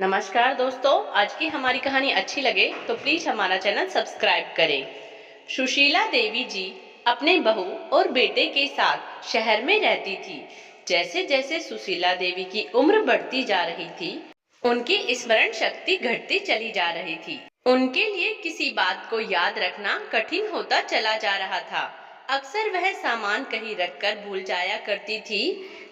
नमस्कार दोस्तों, आज की हमारी कहानी अच्छी लगे तो प्लीज हमारा चैनल सब्सक्राइब करें। सुशीला देवी जी अपने बहू और बेटे के साथ शहर में रहती थी। जैसे जैसे सुशीला देवी की उम्र बढ़ती जा रही थी, उनकी स्मरण शक्ति घटती चली जा रही थी। उनके लिए किसी बात को याद रखना कठिन होता चला जा रहा था। अक्सर वह सामान कहीं रखकर भूल जाया करती थी।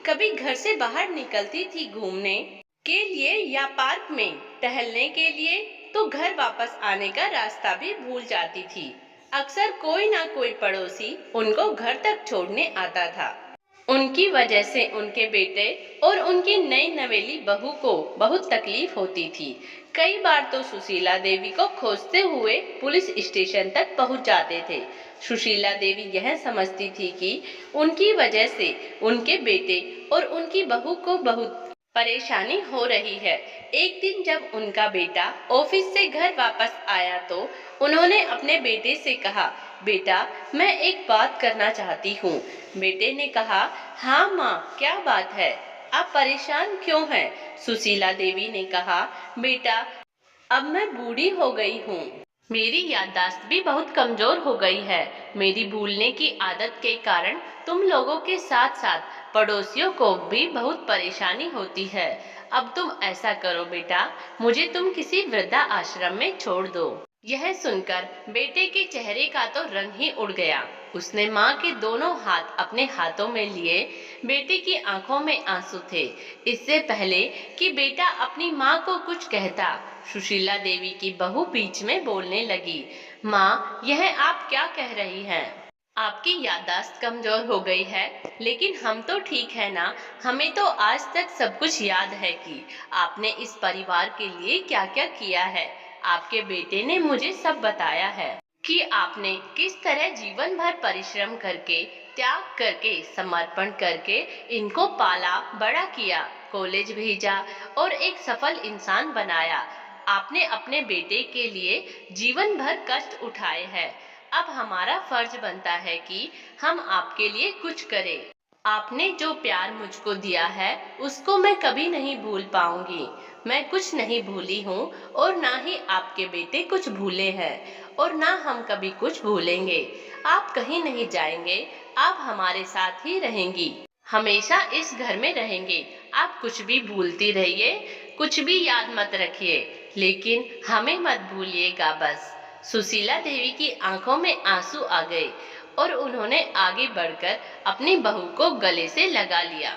कभी घर से बाहर निकलती थी घूमने के लिए या पार्क में टहलने के लिए, तो घर वापस आने का रास्ता भी भूल जाती थी। अक्सर कोई ना कोई पड़ोसी उनको घर तक छोड़ने आता था। उनकी वजह से उनके बेटे और उनकी नई नवेली बहू को बहुत तकलीफ होती थी। कई बार तो सुशीला देवी को खोजते हुए पुलिस स्टेशन तक पहुंच जाते थे। सुशीला देवी यह समझती थी कि उनकी वजह से उनके बेटे और उनकी बहू को बहुत परेशानी हो रही है। एक दिन जब उनका बेटा ऑफिस से घर वापस आया तो उन्होंने अपने बेटे से कहा, बेटा मैं एक बात करना चाहती हूँ। बेटे ने कहा, हाँ माँ, क्या बात है, आप परेशान क्यों हैं? सुशीला देवी ने कहा, बेटा अब मैं बूढ़ी हो गई हूँ, मेरी याददाश्त भी बहुत कमजोर हो गई है। मेरी भूलने की आदत के कारण तुम लोगों के साथ साथ पड़ोसियों को भी बहुत परेशानी होती है। अब तुम ऐसा करो बेटा, मुझे तुम किसी वृद्धा आश्रम में छोड़ दो। यह सुनकर बेटे के चेहरे का तो रंग ही उड़ गया। उसने माँ के दोनों हाथ अपने हाथों में लिए। बेटे की आंखों में आंसू थे। इससे पहले कि बेटा अपनी माँ को कुछ कहता, सुशीला देवी की बहू बीच में बोलने लगी, माँ यह आप क्या कह रही हैं? आपकी याददाश्त कमजोर हो गई है, लेकिन हम तो ठीक है ना। हमें तो आज तक सब कुछ याद है कि आपने इस परिवार के लिए क्या क्या किया है। आपके बेटे ने मुझे सब बताया है कि आपने किस तरह जीवन भर परिश्रम करके, त्याग करके, समर्पण करके इनको पाला, बड़ा किया, कॉलेज भेजा और एक सफल इंसान बनाया। आपने अपने बेटे के लिए जीवन भर कष्ट उठाए हैं। अब हमारा फर्ज बनता है कि हम आपके लिए कुछ करें। आपने जो प्यार मुझको दिया है उसको मैं कभी नहीं भूल पाऊंगी। मैं कुछ नहीं भूली हूँ और ना ही आपके बेटे कुछ भूले हैं और ना हम कभी कुछ भूलेंगे। आप कहीं नहीं जाएंगे, आप हमारे साथ ही रहेंगी, हमेशा इस घर में रहेंगे। आप कुछ भी भूलती रहिए, कुछ भी याद मत रखिए, लेकिन हमें मत भूलिएगा बस। सुशीला देवी की आंखों में आंसू आ गए और उन्होंने आगे बढ़कर अपनी बहू को गले से लगा लिया।